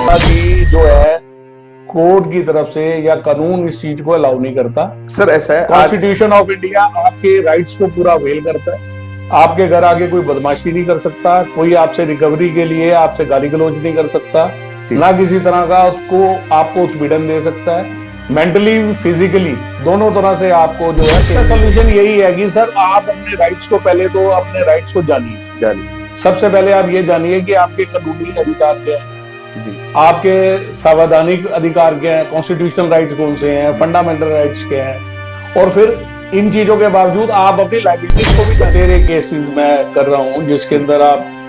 की जो है कोर्ट की तरफ से या कानून इस चीज को अलाउ नहीं करता। सर ऐसा है, कॉन्स्टिट्यूशन ऑफ इंडिया आपके राइट्स को पूरा अवेल करता है। आपके घर आगे कोई बदमाशी नहीं कर सकता, कोई आपसे रिकवरी के लिए आपसे गाली गलौज नहीं कर सकता, ना किसी तरह का को आपको उत्पीड़न दे सकता है। मेंटली फिजिकली दोनों तरह से आपको जो है इसका सोल्यूशन यही है कि सर आप अपने राइट्स को पहले तो अपने राइट्स को जानिए। सबसे पहले आप ये जानिए कि आपके कानूनी अधिकार क्या है, आपके संवैधानिक अधिकार क्या है, कॉन्स्टिट्यूशनल राइट्स कौन से हैं, फंडामेंटल राइट्स क्या हैं, और फिर इन चीजों के बावजूद आप अपनी लाइबिलिटीज को भी तेरे केस मैं कर रहा हूं जिसके अंदर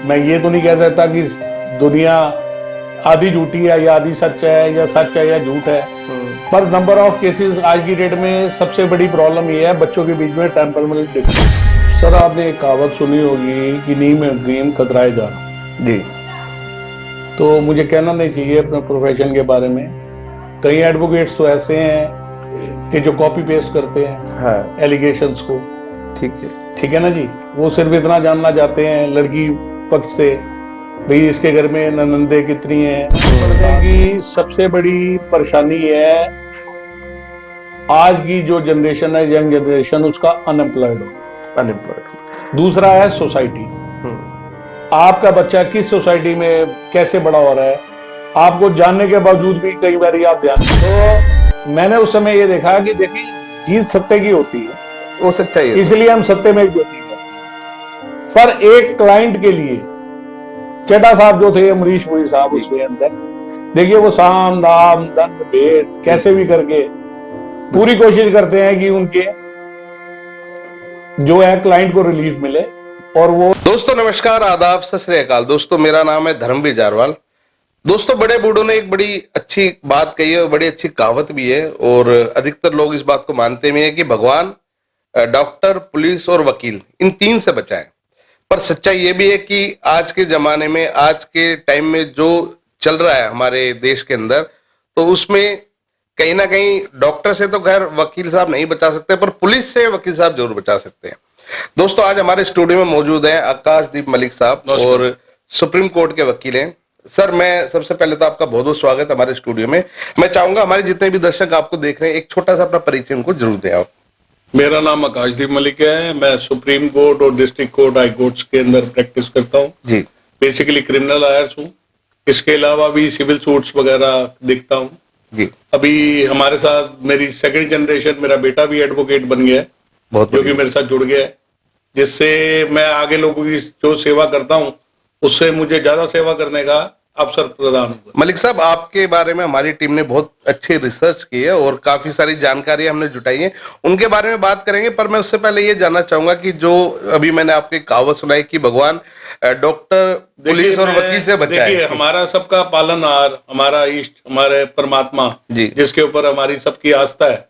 मैं ये तो नहीं कह सकता कि दुनिया आधी झूठी है या आधी सच है या सच है या झूठ है, पर नंबर ऑफ केसेस आज की डेट में सबसे बड़ी प्रॉब्लम ये है बच्चों के बीच में टेम्परमेंटल डिफरेंस। सर आपने एक कहावत सुनी होगी कि नीम में ड्रीम खतराए जा जी, तो मुझे कहना नहीं चाहिए अपने प्रोफेशन के बारे में। कई एडवोकेट्स तो ऐसे हैं कि जो कॉपी पेस्ट करते हैं एलिगेशंस को, ठीक है ना जी, वो सिर्फ इतना जानना चाहते हैं लड़की पक्ष से भाई इसके घर में ननंदे कितनी हैं। की सबसे बड़ी परेशानी है आज की जो जनरेशन है, यंग जनरेशन, उसका अनएम्प्लॉयड। दूसरा है सोसाइटी, आपका बच्चा किस सोसाइटी में कैसे बड़ा हो रहा है आपको जानने के बावजूद भी कई बार आप ध्यान। तो मैंने उस समय ये देखा कि देखिए जीत सत्य की होती है, वो सच्चाई है, इसलिए हम सत्य में ज्योति हैं। पर एक क्लाइंट के लिए चड्ढा साहब जो थे अमरीश पुरी साहब, उसके अंदर देखिए वो साम दाम दंड भेद कैसे भी करके पूरी कोशिश करते हैं कि उनके जो है क्लाइंट को रिलीफ मिले। और वो दोस्तों नमस्कार, आदाब, सत श्री अकाल। दोस्तों मेरा नाम है धर्मवीर जारवाल। दोस्तों बड़े बूढ़ों ने एक बड़ी अच्छी बात कही है, बड़ी अच्छी कहावत भी है, और अधिकतर लोग इस बात को मानते भी हैं कि भगवान, डॉक्टर, पुलिस और वकील, इन तीन से बचाएं। पर सच्चाई ये भी है कि आज के जमाने में, आज के टाइम में जो चल रहा है हमारे देश के अंदर, तो उसमें कहीं ना कहीं डॉक्टर से तो खैर वकील साहब नहीं बचा सकते, पर पुलिस से वकील साहब जरूर बचा सकते हैं। दोस्तों आज हमारे स्टूडियो में मौजूद हैं आकाशदीप मलिक साहब, और सुप्रीम कोर्ट के वकील हैं। सर मैं सबसे पहले तो आपका बहुत बहुत स्वागत हमारे स्टूडियो में। मैं चाहूंगा हमारे जितने भी दर्शक आपको देख रहे हैं एक छोटा सा अपना परिचय उनको जरूर दें आप। मेरा नाम आकाशदीप मलिक है, मैं सुप्रीम कोर्ट और डिस्ट्रिक्ट कोर्ट, हाई कोर्ट्स के अंदर प्रैक्टिस करता हूँ जी। बेसिकली क्रिमिनल लॉयर्स हूँ, इसके अलावा भी सिविल सूट्स वगैरह देखता हूँ जी। अभी हमारे साथ मेरी सेकंड जनरेशन, मेरा बेटा भी एडवोकेट बन गया है, जो कि मेरे साथ जुड़ गया है, जिससे मैं आगे लोगों की जो सेवा करता हूँ उससे मुझे ज्यादा सेवा करने का अवसर प्रदान हुआ। मलिक साहब आपके बारे में हमारी टीम ने बहुत अच्छी रिसर्च की है और काफी सारी जानकारी हमने जुटाई है, उनके बारे में बात करेंगे। पर मैं उससे पहले ये जानना चाहूंगा कि जो अभी मैंने आपकी कहावत सुनाई कि भगवान, डॉक्टर, पुलिस और वकील से बचाए। देखिए हमारा सबका पालनहार, हमारा इष्ट, हमारे परमात्मा जी, जिसके ऊपर हमारी सबकी आस्था है,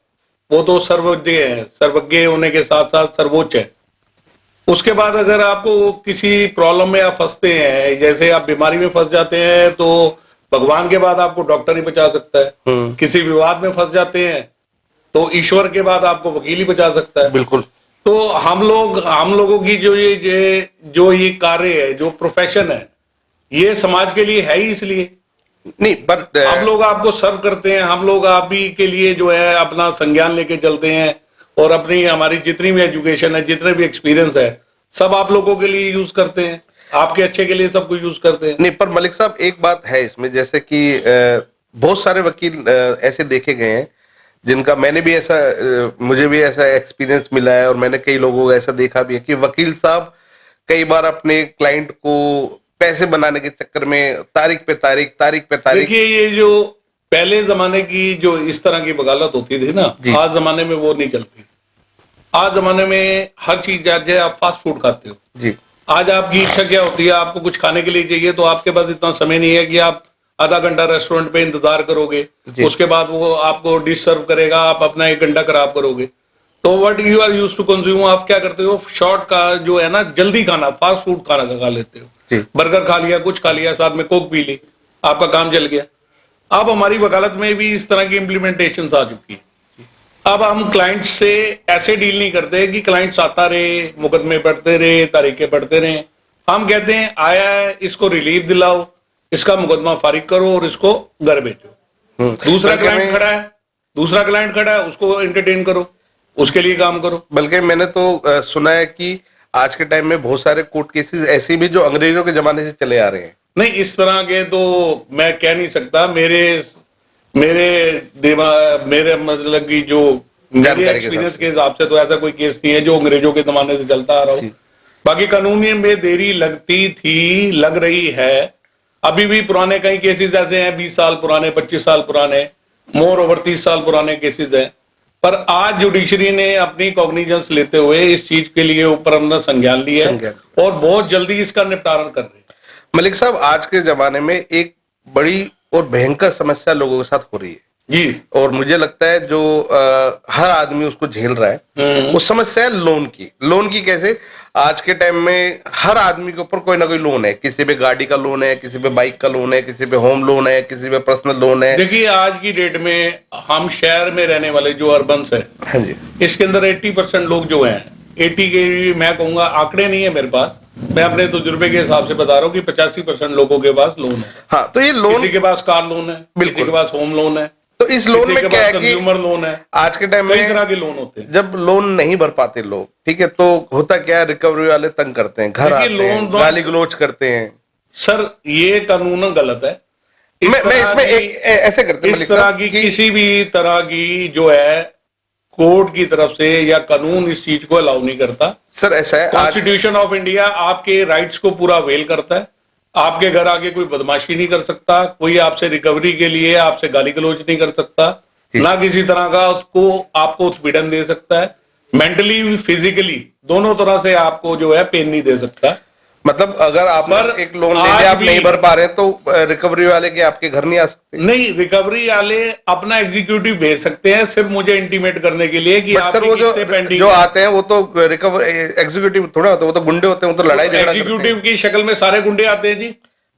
वो तो सर्वज्ञ है, सर्वज्ञ होने के साथ साथ सर्वोच्च है। उसके बाद अगर आपको किसी प्रॉब्लम में आप फंसते हैं, जैसे आप बीमारी में फंस जाते हैं, तो भगवान के बाद आपको डॉक्टर ही बचा सकता है। किसी विवाद में फंस जाते हैं तो ईश्वर के बाद आपको वकील ही बचा सकता है। बिल्कुल। तो हम लोगों की जो ये कार्य है, जो प्रोफेशन है, ये समाज के लिए है ही इसलिए नहीं, बट हम लोग आपको सर्व करते हैं, हम लोग आप ही के लिए जो है अपना संज्ञान लेके चलते हैं, और अपनी हमारी जितनी भी एजुकेशन है, जितने भी एक्सपीरियंस है, सब आप लोगों के लिए यूज करते हैं, आपके अच्छे के लिए सब कुछ यूज करते हैं। नहीं, पर मलिक साहब एक बात है इसमें, जैसे कि बहुत सारे वकील ऐसे देखे गए हैं जिनका मैंने भी ऐसा, मुझे भी ऐसा एक्सपीरियंस मिला है, और मैंने कई लोगों को ऐसा देखा भी है कि वकील साहब कई बार अपने क्लाइंट को पैसे बनाने के चक्कर में तारीख पे तारीख देखिए ये जो पहले जमाने की जो इस तरह की वकालत होती थी ना, आज जमाने में वो नहीं चलती। आज जमाने में हर चीज, जैसे आप फास्ट फूड खाते हो जी, आज आपकी इच्छा क्या होती है, आपको कुछ खाने के लिए चाहिए, तो आपके पास इतना समय नहीं है कि आप आधा घंटा रेस्टोरेंट पे इंतजार करोगे, उसके बाद वो आपको डिश सर्व करेगा, आप अपना 1 घंटा खराब करोगे। तो what you are used to consume, आप क्या करते हो, शॉर्ट का जो है ना, जल्दी खाना, फास्ट फूड खाना खा लेते हो, बर्गर खा लिया, कुछ खा लिया, साथ में कोक पी ली, आपका काम चल गया। अब हमारी वकालत में भी इस तरह की इम्प्लीमेंटेशन आ चुकी है। अब हम क्लाइंट से ऐसे डील नहीं करते कि क्लाइंट्स आता रहे, मुकदमे पढ़ते रहे, तारीखें पढ़ते रहे। हम कहते हैं आया है, इसको रिलीफ दिलाओ, इसका मुकदमा फारिग करो और इसको घर भेजो। दूसरा क्लाइंट खड़ा है, उसको एंटरटेन करो, उसके लिए काम करो। बल्कि मैंने तो सुना है कि आज के टाइम में बहुत सारे कोर्ट केसेस ऐसे भी जो अंग्रेजों के जमाने से चले आ रहे हैं। नहीं, इस तरह के तो मैं कह नहीं सकता। मेरे मतलब की जो मेरे एक्सपीरियंस के हिसाब से तो ऐसा कोई केस नहीं है जो अंग्रेजों के जमाने से चलता आ रहा हो। बाकी कानूनी में देरी लगती थी, लग रही है अभी भी। पुराने कई केसेस ऐसे हैं 20 साल पुराने, 25 साल पुराने, मोर ओवर 30 साल पुराने केसेस हैं। पर आज जुडिशरी ने अपनी कॉग्निजेंस लेते हुए इस चीज के लिए ऊपर अपना संज्ञान लिया है और बहुत जल्दी इसका निपटारा कर रहे हैं। मलिक साहब, आज के जमाने में एक बड़ी और भयंकर समस्या लोगों के साथ हो रही है जी, और मुझे लगता है जो हर आदमी उसको झेल रहा है, वो समस्या है लोन की। लोन की कैसे? आज के टाइम में हर आदमी के ऊपर कोई ना कोई लोन है। किसी पे गाड़ी का लोन है, किसी पे बाइक का लोन है, किसी पे होम लोन है, किसी पे पर्सनल लोन है। देखिए, आज की डेट में हम शहर में रहने वाले जो अर्बन्स है, हाँ जी, इसके अंदर 80% लोग जो हैं, 80 के मैं कहूंगा, आंकड़े नहीं है मेरे पास, मैं अपने तजुर्बे के हिसाब से बता रहा हूँ कि 85% लोगों के पास लोन है। हाँ, तो ये लोन, किसी के पास कार लोन है, किसी के पास होम लोन है, तो इस लोन में क्या है कि कंज्यूमर लोन है। आज के टाइम कई में तरह के लोन होते हैं। जब लोन नहीं भर पाते लोग, ठीक है, तो होता क्या है, रिकवरी वाले तंग करते हैं, घर आते हैं, गाली गलौज करते हैं। सर, ये कानून गलत है। मैं इसमें ऐसे करते हैं, इस तरह की किसी भी तरह की जो है कोर्ट की तरफ से या कानून इस चीज को अलाउ नहीं करता। सर ऐसा है, कॉन्स्टिट्यूशन ऑफ इंडिया आपके राइट्स को पूरा वेल करता है। आपके घर आगे कोई बदमाशी नहीं कर सकता, कोई आपसे रिकवरी के लिए आपसे गाली गलौज नहीं कर सकता, ना किसी तरह का आपको उत्पीड़न दे सकता है। मेंटली फिजिकली दोनों तरह से आपको जो है पेन नहीं दे सकता। मतलब अगर आप एक लोन ले लिया, आप नहीं भर पा रहे तो रिकवरी वाले के आपके घर नहीं आ सकते? नहीं, रिकवरी वाले अपना एग्जीक्यूटिव भेज सकते हैं सिर्फ मुझे इंटीमेट करने के लिए कि सर वो जो आते हैं वो तो रिकवर एग्जीक्यूटिव थोड़ा होता है, वो तो गुंडे होते हैं, वो तो लड़ाई झगड़ा एग्जीक्यूटिव की शक्ल में सारे गुंडे आते हैं जी,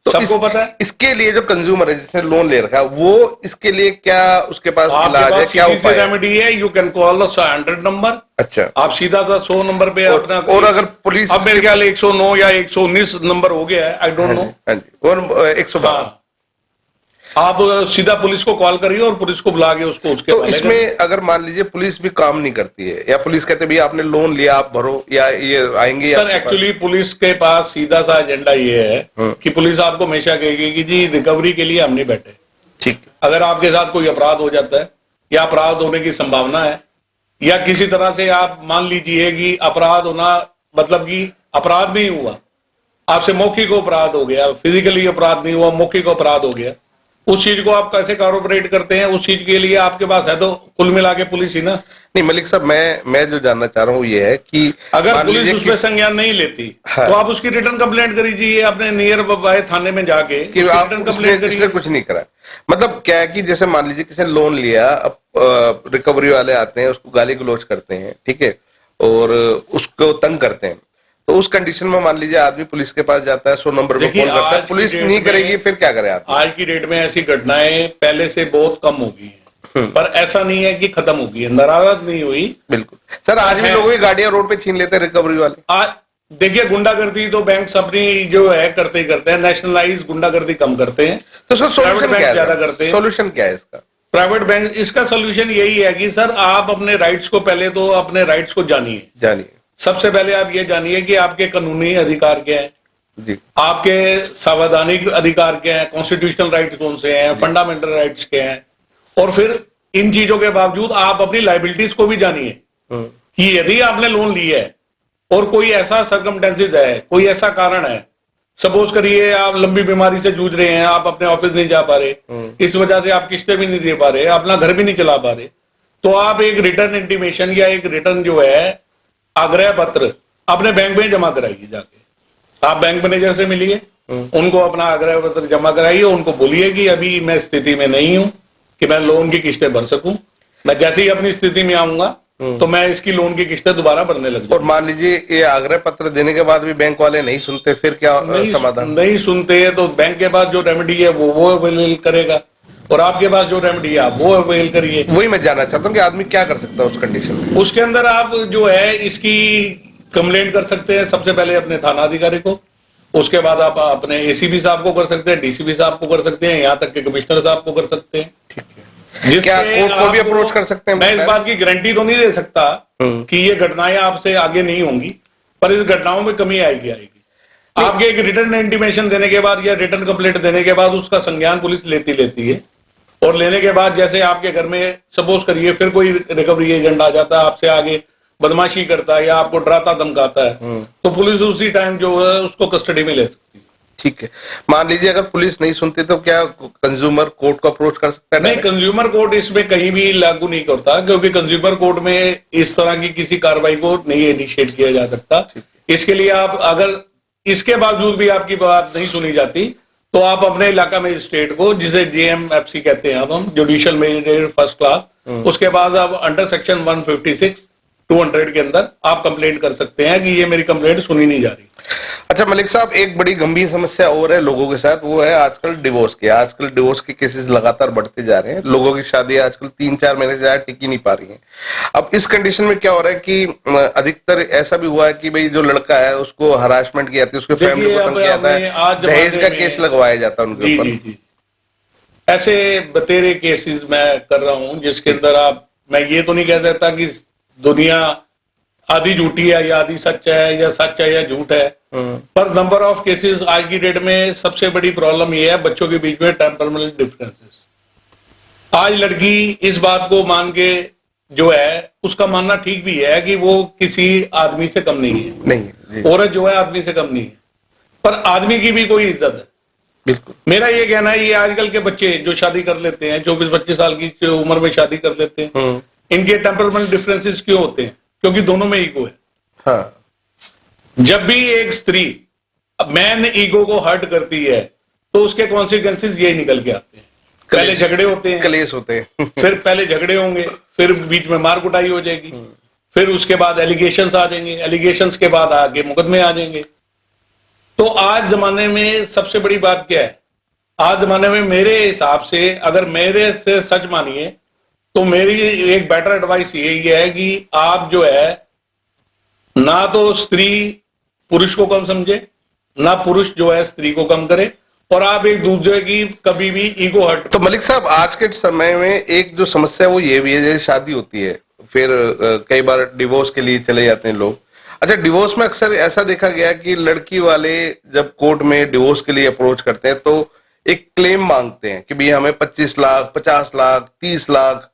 तो सबको पता है। इसके लिए जो कंज्यूमर है जिसने लोन ले रखा है, वो इसके लिए क्या उसके पास इलाज है, क्या उपाय है? रेमेडी है, यू कैन कॉल 100 नंबर। अच्छा, आप सीधा सा 100 नंबर पे अपना, और अगर पुलिस, अब मेरे ख्याल 109 या 119 नंबर हो गया है, आई डोंट नो। हाँ जी, और 112 आप सीधा पुलिस को कॉल करिए और पुलिस को बुला के उसको उसके तो इसमें अगर मान लीजिए पुलिस भी काम नहीं करती है, या पुलिस कहते भैया आपने लोन लिया आप भरो, या ये आएंगे? सर एक्चुअली पुलिस के पास सीधा सा एजेंडा ये है कि पुलिस आपको हमेशा कहेगी कि जी रिकवरी के लिए हम नहीं बैठे। ठीक, अगर आपके साथ कोई अपराध हो जाता है या अपराध होने की संभावना है, या किसी तरह से आप मान लीजिए कि अपराध होना मतलब कि अपराध नहीं हुआ, आपसे मौखिक अपराध हो गया, फिजिकली अपराध नहीं हुआ, मौखिक अपराध हो गया, उस चीज को आप कैसे कॉर्पोरेट करते हैं? उस चीज के लिए आपके पास है तो कुल मिला के पुलिस ही ना। नहीं मलिक साहब, मैं जो जानना चाह रहा हूँ ये है कि अगर पुलिस उसमें संज्ञान नहीं लेती तो आप उसकी रिटर्न कंप्लेंट करिए अपने नियर बाय थाने में जाके कि रिटर्न कंप्लेंट करिए। कुछ नहीं करा, मतलब क्या है कि जैसे मान लीजिए किसी ने लोन लिया, अब रिकवरी वाले आते हैं, उसको गाली गलौज करते हैं, ठीक है, और उसको तंग करते हैं, तो उस कंडीशन में मान लीजिए आदमी पुलिस के पास जाता है, 100 नंबर पे कॉल करता है, पुलिस नहीं करेगी, फिर क्या करे आदमी? आज की डेट में ऐसी घटनाएं पहले से बहुत कम हो गई है, पर ऐसा नहीं है कि खत्म हो गई है, नाराज नहीं हुई। बिल्कुल सर, आज भी लोगों की गाड़ियां रोड पे छीन लेते हैं रिकवरी वाले। आज देखिए, गुंडागर्दी तो बैंक अपनी जो है करते ही करते हैं, नेशनलाइज गुंडागर्दी कम करते हैं, तो सर सोल्यूशन क्या है? ज्यादा करते हैं। सोल्यूशन क्या है इसका? प्राइवेट बैंक, इसका सोल्यूशन यही है कि सर आप अपने राइट्स को पहले तो अपने राइट्स को जानिए। सबसे पहले आप ये जानिए कि आपके कानूनी अधिकार क्या हैं जी, आपके संवैधानिक अधिकार क्या हैं, कॉन्स्टिट्यूशनल राइट्स कौन से हैं, फंडामेंटल राइट्स क्या हैं, और फिर इन चीजों के बावजूद आप अपनी लायबिलिटीज को भी जानिए कि यदि आपने लोन लिया है और कोई ऐसा सर्कमस्टेंसेस है, कोई ऐसा कारण है, सपोज करिए आप लंबी बीमारी से जूझ रहे हैं, आप अपने ऑफिस नहीं जा पा रहे, इस वजह से आप किस्तें भी नहीं दे पा रहे, अपना घर भी नहीं चला पा रहे, तो आप एक रिटर्न इंटीमेशन या एक रिटर्न जो है आग्रह पत्र अपने बैंक में जमा कराइए। जाके आप बैंक मैनेजर से मिलिए, उनको अपना आग्रह पत्र जमा कराइए, उनको बोलिए कि अभी मैं स्थिति में नहीं हूं कि मैं लोन की किस्तें भर सकूं, मैं जैसे ही अपनी स्थिति में आऊंगा तो मैं इसकी लोन की किस्तें दोबारा भरने लग जाऊं। और मान लीजिए ये आग्रह पत्र देने के बाद भी बैंक वाले नहीं सुनते, फिर क्या समाधान? नहीं सुनते तो बैंक के पास जो रेमेडी है वो अवेल करेगा, और आपके पास जो रेमेडी है वो अवेल करिए। वही मैं जानना चाहता हूँ कि आदमी क्या कर सकता है उस कंडीशन में। उसके अंदर आप जो है इसकी कंप्लेंट कर सकते हैं सबसे पहले अपने थाना अधिकारी को, उसके बाद आप अपने एसीपी साहब को कर सकते हैं, डीसीपी साहब को कर सकते हैं, यहाँ तक के कमिश्नर साहब को कर सकते हैं। क्या कोर्ट को भी अप्रोच कर सकते हैं? मैं इस बात की गारंटी तो नहीं दे सकता कि ये घटनाएं आपसे आगे नहीं होंगी, पर इस घटनाओं में कमी आएगी। आपके एक रिटर्न इंटीमेशन देने के बाद या रिटर्न कंप्लेंट देने के बाद उसका संज्ञान पुलिस लेती है, और लेने के बाद जैसे आपके घर में सपोज करिए फिर कोई रिकवरी एजेंट आ जाता है, आपसे आगे बदमाशी करता है या आपको डराता धमकाता है, तो पुलिस उसी टाइम जो है उसको कस्टडी में ले सकती है। ठीक है, मान लीजिए अगर पुलिस नहीं सुनती तो क्या कंज्यूमर कोर्ट को अप्रोच कर सकता है? नहीं, कंज्यूमर कोर्ट इसमें कहीं भी लागू नहीं करता, क्योंकि कंज्यूमर कोर्ट में इस तरह की किसी कार्रवाई को नहीं इनिशिएट किया जा सकता। इसके लिए आप अगर इसके बावजूद भी आपकी बात नहीं सुनी जाती तो आप अपने इलाका मजिस्ट्रेट को, जिसे जेएमएफसी कहते हैं हम, जुडिशियल मजिस्ट्रेट फर्स्ट क्लास, उसके बाद आप अंडर सेक्शन 156 200 के अंदर आप कंप्लेंट कर सकते हैं कि ये मेरी कंप्लेंट सुनी नहीं जा रही। अच्छा मलिक साहब, एक बड़ी गंभीर समस्या और है लोगों के साथ, वो है आजकल डिवोर्स की। आजकल डिवोर्स के केसेस लगातार बढ़ते जा रहे हैं। लोगों की शादी आजकल 3-4 महीने से ज्यादा टिक ही नहीं पा रही है। अब इस कंडीशन में क्या हो रहा है कि अधिकतर ऐसा भी हुआ है कि भाई जो लड़का है उसको हरासमेंट की जाती है, उसके फैमिली को तंग किया जाता है, दहेज का केस लगवाया जाता है उनके ऊपर। ऐसे बतेरे केसेस मैं कर रहा हूं जिसके अंदर मैं ये तो नहीं कह सकता कि दुनिया आधी झूठी है या आधी सच है, या सच है या झूठ है, पर नंबर ऑफ केसेस आज की डेट में सबसे बड़ी प्रॉब्लम ये है बच्चों के बीच में टेम्परमेंटल डिफरेंसेस। आज लड़की इस बात को मान के जो है, उसका मानना ठीक भी है कि वो किसी आदमी से कम नहीं है, नहीं औरत जो है आदमी से कम नहीं है, पर आदमी की भी कोई इज्जत है। बिल्कुल, मेरा ये कहना है, ये आजकल के बच्चे जो शादी कर लेते हैं, 24-25 साल की उम्र में शादी कर लेते हैं, इनके टेम्परमेंटल डिफरेंसेस क्यों होते हैं? क्योंकि दोनों में ईगो है। हाँ। जब भी एक स्त्री मैन ईगो को हर्ट करती है तो उसके कॉन्सिक्वेंसेस यही निकल के आते हैं। पहले झगड़े होते हैं, कलेश होते हैं फिर पहले झगड़े होंगे, फिर बीच में मार कुटाई हो जाएगी, फिर उसके बाद एलिगेशंस आ जाएंगे, एलिगेशंस के बाद आगे मुकदमे आ जाएंगे। तो आज जमाने में सबसे बड़ी बात क्या है? आज जमाने में मेरे हिसाब से, अगर मेरे से सच मानिए तो मेरी एक बेटर एडवाइस यही है कि आप जो है ना तो स्त्री पुरुष को कम समझे, ना पुरुष जो है स्त्री को कम करे, और आप एक दूसरे की कभी भी ईगो हर्ट। तो मलिक साहब, आज के समय में एक जो समस्या वो ये भी है, जैसे शादी होती है फिर कई बार डिवोर्स के लिए चले जाते हैं लोग। अच्छा, डिवोर्स में अक्सर ऐसा देखा गया कि लड़की वाले जब कोर्ट में डिवोर्स के लिए अप्रोच करते हैं तो एक क्लेम मांगते हैं कि भैया हमें 25 लाख 50 लाख 30 लाख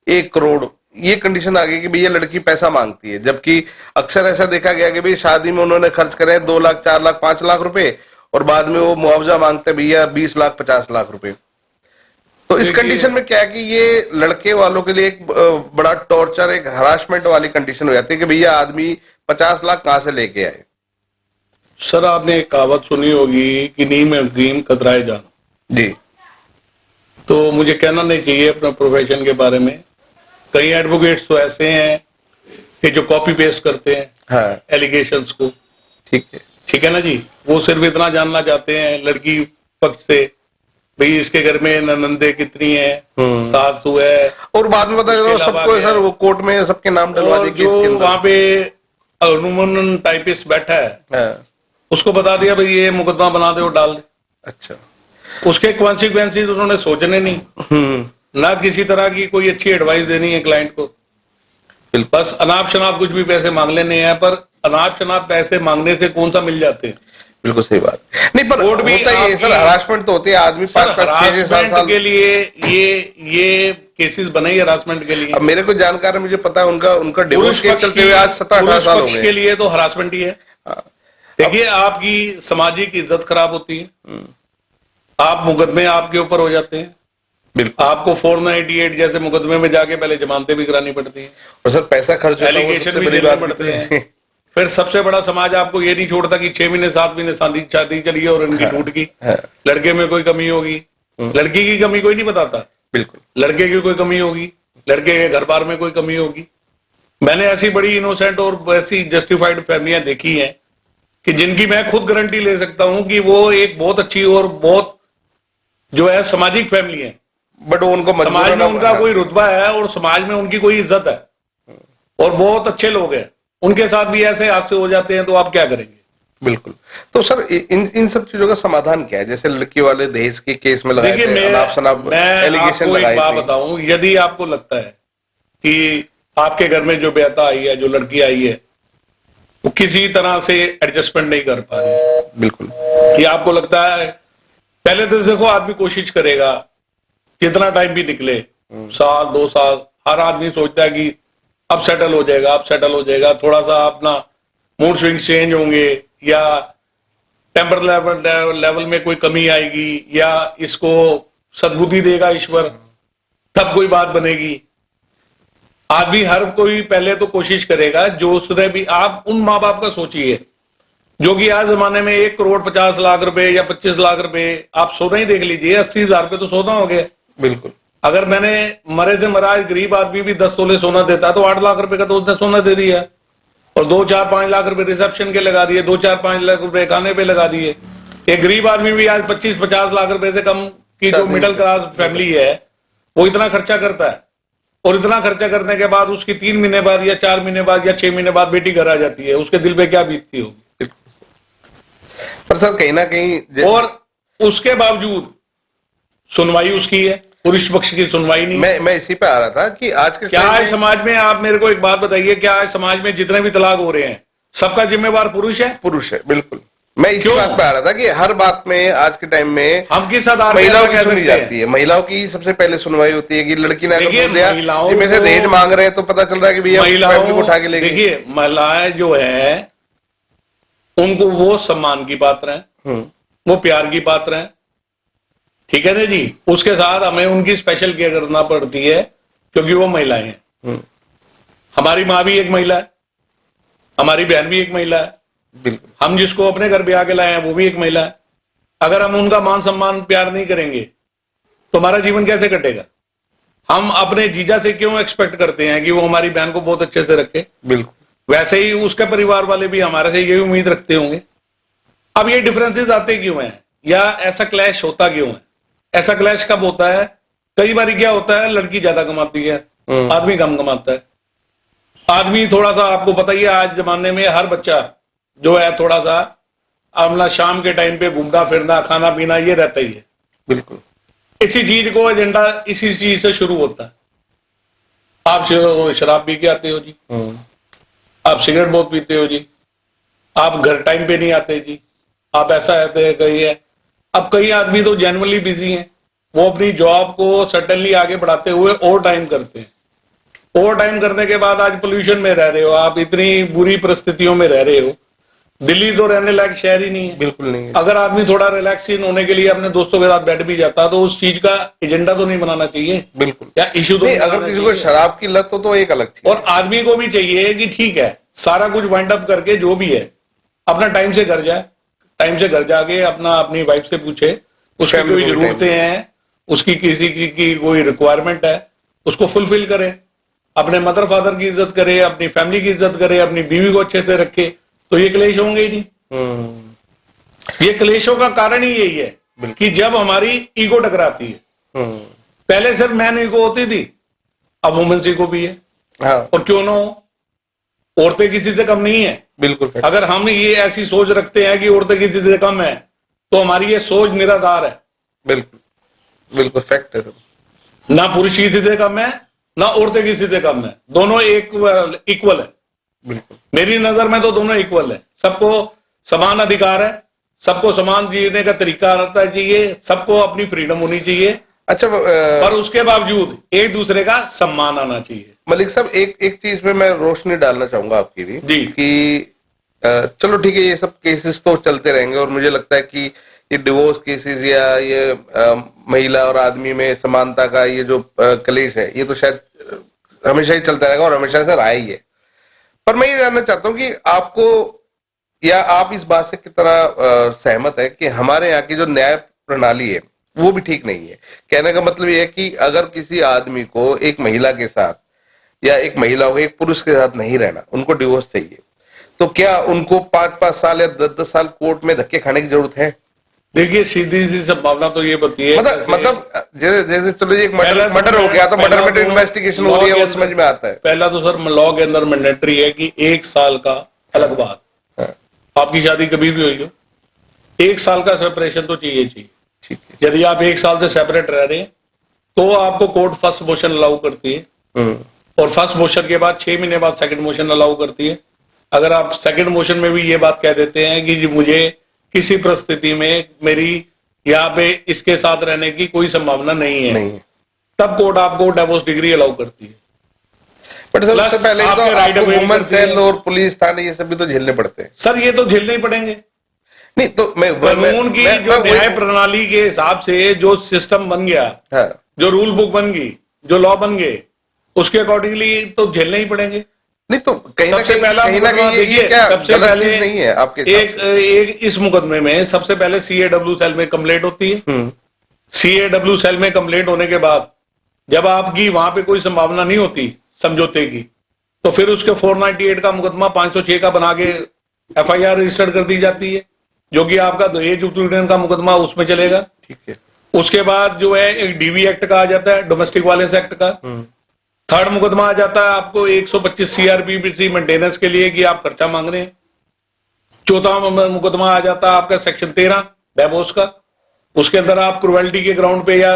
1 करोड़, ये कंडीशन आ गई कि भैया लड़की पैसा मांगती है। जबकि अक्सर ऐसा देखा गया कि भाई शादी में उन्होंने खर्च करे 2 लाख 4 लाख 5 लाख रुपए, और बाद में वो मुआवजा मांगते भैया 20 लाख 50 लाख रुपए। तो इस कंडीशन में क्या है कि ये लड़के वालों के लिए एक बड़ा टॉर्चर, एक हरासमेंट वाली कंडीशन हो जाती है कि भैया आदमी 50 लाख कहां से लेके आए। सर, आपने एक कहावत सुनी होगी कि नीम में ड्रीम कतराए जान जी। तो मुझे कहना नहीं चाहिए अपने प्रोफेशन के बारे में। कई एडवोकेट्स तो ऐसे हैं कि जो कॉपी पेस्ट करते हैं हाँ। एलिगेशंस को। ठीक है ना जी, वो सिर्फ इतना जानना चाहते हैं लड़की पक्ष से, भाई इसके घर में ननंदे कितनी है, सासू है, और बाद में पता चला सबको सर वो कोर्ट में सबके नाम डलवा दिए। जो वहां पे अनुमन टाइपिस्ट बैठा है उसको बता दिया भाई ये मुकदमा बना दे और डाल दे। अच्छा, उसके कॉन्सिक्वेंसेस उन्होंने सोचने नहीं, ना किसी तरह की कोई अच्छी एडवाइस देनी है क्लाइंट को। बस अनाप शनाप कुछ भी पैसे मांग लेने हैं, पर अनाप शनाप पैसे मांगने से कौन सा मिल जाते हैं? बिल्कुल सही बात नहीं, पर कोर्ट भी होता ही है सर, हरासमेंट तो होती है। आदमी 5-6 साल के लिए ये केसेस बने ही हरासमेंट के लिए। अब मेरे को जानकार है, मुझे पता है उनका डिवोर्स केस चलते हुए आज 17-18 साल हो गए। के लिए तो हरासमेंट ही है। देखिए, आपकी सामाजिक इज्जत खराब होती है, आप मुकदमे आपके ऊपर हो जाते हैं, आपको 498 जैसे मुकदमे में जाके पहले जमानतें भी करानी पड़ती हैं, और सर पैसा खर्च एलिगेशन भी देने पड़ते हैं। फिर सबसे बड़ा समाज आपको ये नहीं छोड़ता कि 6 महीने 7 महीने शादी चली है और इनकी टूट गई। लड़के में कोई कमी होगी, लड़की की कमी कोई नहीं बताता, बिल्कुल लड़के की कोई कमी होगी, लड़के के घर बार में कोई कमी होगी। मैंने ऐसी बड़ी इनोसेंट और ऐसी जस्टिफाइड फैमिलियां देखी हैं कि जिनकी मैं खुद गारंटी ले सकता हूं कि वो एक बहुत अच्छी और बहुत जो है सामाजिक फैमिली है, बट उनको समाज में उनका कोई रुतबा है और समाज में उनकी कोई इज्जत है और बहुत अच्छे लोग हैं, उनके साथ भी ऐसे हादसे हो जाते हैं तो आप क्या करेंगे? बिल्कुल। तो सर इन सब चीजों का समाधान क्या है? जैसे लड़की वाले दहेज के केस में लगाए देखिए, थे, अनाप शनाप मैं एलिगेशन आपको एक लगाए बात थे। बताऊं, यदि आपको लगता है कि आपके घर में जो बेटा आई है, जो लड़की आई है, वो किसी तरह से एडजस्टमेंट नहीं कर पा रही है, बिल्कुल। ये आपको लगता है, पहले तो देखो आदमी कोशिश करेगा, कितना टाइम भी निकले, साल 2 साल, हर आदमी सोचता है कि अब सेटल हो जाएगा, अब सेटल हो जाएगा, थोड़ा सा अपना मूड स्विंग चेंज होंगे, या टेम्पर लेवल में कोई कमी आएगी, या इसको सद्बुद्धि देगा ईश्वर, तब कोई बात बनेगी। आदमी हर कोई पहले तो कोशिश करेगा, जो उसने भी, आप उन माँ बाप का सोचिए जो कि आज जमाने में 1,50,00,000 रुपए या 25 लाख रुपए, आप सोना ही देख लीजिए, 80,000 रुपए तो सोना हो गया। बिल्कुल। अगर मैंने मरे से मरा गरीब आदमी भी 10 तोले सोना देता तो 8 लाख रुपए का तो उसने सोना दे दिया, और 2-4-5 लाख रुपए रिसेप्शन के लगा दिए, 2-4-5 लाख रुपए खाने पे लगा दिए। एक गरीब आदमी भी आज 25-50 लाख रुपए से कम की जो मिडिल क्लास फैमिली है, वो इतना खर्चा करता है, और इतना खर्चा करने के बाद उसकी 3 महीने बाद या 4 महीने बाद या 6 महीने बाद बेटी घर आ जाती है, उसके दिल पे क्या बीतती होगी। पर सर कहीं ना कहीं और उसके बावजूद सुनवाई उसकी है, पुरुष पक्ष की सुनवाई नहीं। मैं इसी पे आ रहा था कि आज के क्या है समाज में, आप मेरे को एक बात बताइए, क्या है समाज में जितने भी तलाक हो रहे हैं सबका जिम्मेवार पुरुष है? पुरुष है, बिल्कुल। मैं इसी बात पे आ रहा था कि हर बात में आज के टाइम में हम किस आधार पे महिलाओं ऐसा की कह सुनी सकते हैं? जाती है, महिलाओं की सबसे पहले सुनवाई होती है कि लड़की ने अगर देखिए, बोल दिया महिलाओं कि मेरे से को- दहेज मांग रहे हैं, तो पता चल रहा है कि भैया फैमिली को उठा के ले गए। देखिए, महिलाएं जो है उनको वो सम्मान की पात्र हैं, वो प्यार की पात्र हैं, ठीक है ना जी। उसके साथ हमें उनकी स्पेशल केयर करना पड़ती है, क्योंकि वो महिलाएं हैं। हमारी माँ भी एक महिला है, हमारी बहन भी एक महिला है, बिल्कुल। हम जिसको अपने घर ब्याह के लाए हैं वो भी एक महिला है। अगर हम उनका मान सम्मान प्यार नहीं करेंगे तो हमारा जीवन कैसे कटेगा? हम अपने जीजा से क्यों एक्सपेक्ट करते हैं कि वो हमारी बहन को बहुत अच्छे से रखे? बिल्कुल। वैसे ही उसके परिवार वाले भी हमारे से यही उम्मीद रखते होंगे। अब ये डिफरेंसेस आते क्यों हैं, या ऐसा क्लैश होता क्यों है? ऐसा क्लैश कब होता है? कई बार क्या होता है, लड़की ज्यादा कमाती है, आदमी कम कमाता है। आदमी थोड़ा सा, आपको पता ही है आज जमाने में हर बच्चा जो है थोड़ा सा अपना शाम के टाइम पे घूमना फिरना खाना पीना ये रहता ही है। बिल्कुल। इसी चीज को एजेंडा इसी चीज से शुरू होता है। आप शराब पी के आते हो जी, आप सिगरेट बहुत पीते हो जी, आप घर टाइम पे नहीं आते जी, आप ऐसा रहते कहीं है। अब कई आदमी तो जेन्युइनली बिजी हैं, वो अपनी जॉब को सडनली आगे बढ़ाते हुए ओवर टाइम करते हैं। ओवर टाइम करने के बाद आज पोल्यूशन में रह रहे हो, आप इतनी बुरी परिस्थितियों में रह रहे हो। दिल्ली तो रहने लायक शहर ही नहीं है, बिल्कुल नहीं है। अगर आदमी थोड़ा रिलैक्सिंग होने के लिए अपने दोस्तों के साथ बैठ भी जाता तो उस चीज का एजेंडा तो नहीं बनाना चाहिए, बिल्कुल। या इश्यू तो नहीं, नहीं अगर बनाना किसी को चाहिए। शराब की लत हो तो एक अलग चीज। और आदमी को भी चाहिए कि ठीक है, सारा कुछ वाइंड अप करके जो भी है अपना टाइम से घर जाए, टाइम से घर जाके अपना अपनी वाइफ से पूछे उसकी Family कोई को भी जरूरतें हैं, उसकी किसी की कोई रिक्वायरमेंट है, उसको फुलफिल करे, अपने मदर फादर की इज्जत करे, अपनी फैमिली की इज्जत करे, अपनी बीवी को अच्छे से रखे, तो ये क्लेश होंगे ही नहीं। ये क्लेशों का कारण ही यही है कि जब हमारी ईगो टकराती है। पहले सिर्फ मैन ईगो होती थी, अब वुमेन्स ईगो भी है। हाँ, और क्यों ना हो, औरतें किसी से कम नहीं है। बिल्कुल। अगर हम ये ऐसी सोच रखते हैं कि औरतें किसी से कम है, तो हमारी ये सोच निराधार है। बिल्कुल बिल्कुल फैक्ट है। ना पुरुष किसी से कम है, ना औरतें किसी से कम है, दोनों इक्वल है। बिल्कुल। मेरी नजर में तो दोनों इक्वल है, सबको समान अधिकार है, सबको समान जीने का तरीका आता चाहिए, सबको अपनी फ्रीडम होनी चाहिए। अच्छा, पर उसके बावजूद एक दूसरे का सम्मान आना चाहिए। मलिक साहब, एक चीज पे मैं रोशनी डालना चाहूंगा आपकी भी जी। कि चलो ठीक है, ये सब केसेस तो चलते रहेंगे, और मुझे लगता है कि ये डिवोर्स केसेस या ये महिला और आदमी में समानता का ये जो कलेश है, ये तो शायद हमेशा ही चलता रहेगा और हमेशा से रहा ही है। पर मैं ये जानना चाहता हूँ कि आपको या आप इस बात से किस तरह सहमत है कि हमारे यहाँ की जो न्याय प्रणाली है वो भी ठीक नहीं है। कहने का मतलब ये है कि अगर किसी आदमी को एक महिला के साथ या एक महिला को एक पुरुष के साथ नहीं रहना, उनको डिवोर्स चाहिए, तो क्या उनको 5-5 साल या 10-10 साल कोर्ट में धक्के खाने की जरूरत है? देखिए, सीधी सी संभावना तो ये बताइए, मतलब जैसे चलो एक मर्डर हो गया तो मर्डर में इन्वेस्टिगेशन हो रही है, वो समझ में आता है। पहला तो सर लॉ के अंदर मैंडेटरी है कि 1 साल का अलग बात, आपकी शादी कभी भी हुई हो, 1 साल का सेपरेशन तो चाहिए। ठीक है। यदि आप 1 साल से सेपरेट रह रहे हैं तो आपको कोर्ट फर्स्ट मोशन अलाउ करती है, और फर्स्ट मोशन के बाद 6 महीने बाद सेकंड मोशन अलाउ करती है। अगर आप सेकंड मोशन में भी ये बात कह देते हैं कि जी मुझे किसी परिस्थिति में मेरी यहाँ पे इसके साथ रहने की कोई संभावना नहीं है, तब कोर्ट आपको डिवोर्स डिग्री अलाउ करती है। बट सर उससे Plus पहले भी तो आपके right आपको of way वुमेन करती है। सेल और पुलिस थाने ये सब भी तो झेलने पड़ते हैं। सर ये तो झेलने ही पड़ेंगे। नहीं तो कानून की जो न्याय प्रणाली के हिसाब से जो सिस्टम बन गया, हाँ। जो रूल बुक बन गई, जो लॉ बन गए, उसके अकॉर्डिंगली तो झेलने ही पड़ेंगे। नहीं तो कहीं ना सबसे कहीं पहला कहीं ना मुकदमा कहीं ये देखिए, क्या सबसे गलत पहले चीज नहीं है आपके हिसाब से? एक इस मुकदमे में सबसे पहले CAW सेल में कंप्लेंट होती है। CAW सेल में कंप्लेंट होने के बाद जब आपकी वहां पे कोई संभावना नहीं होती समझौते की, तो फिर उसके 498 का मुकदमा 506 का बना के FIR रजिस्टर्ड कर दी जाती है, जो कि आपका दहेज उत्पीड़न का मुकदमा उसमें चलेगा। ठीक है। उसके बाद जो है एक DV एक्ट का आ जाता है, डोमेस्टिक वायलेंस एक्ट का। थर्ड मुकदमा आ जाता है आपको 125 CRPC मेंटेनेंस के लिए कि आप खर्चा मांग रहे हैं। चौथा मुकदमा आ जाता है आपका सेक्शन 13 डिवोर्स का। उसके अंदर आप क्रुएल्टी के ग्राउंड पे या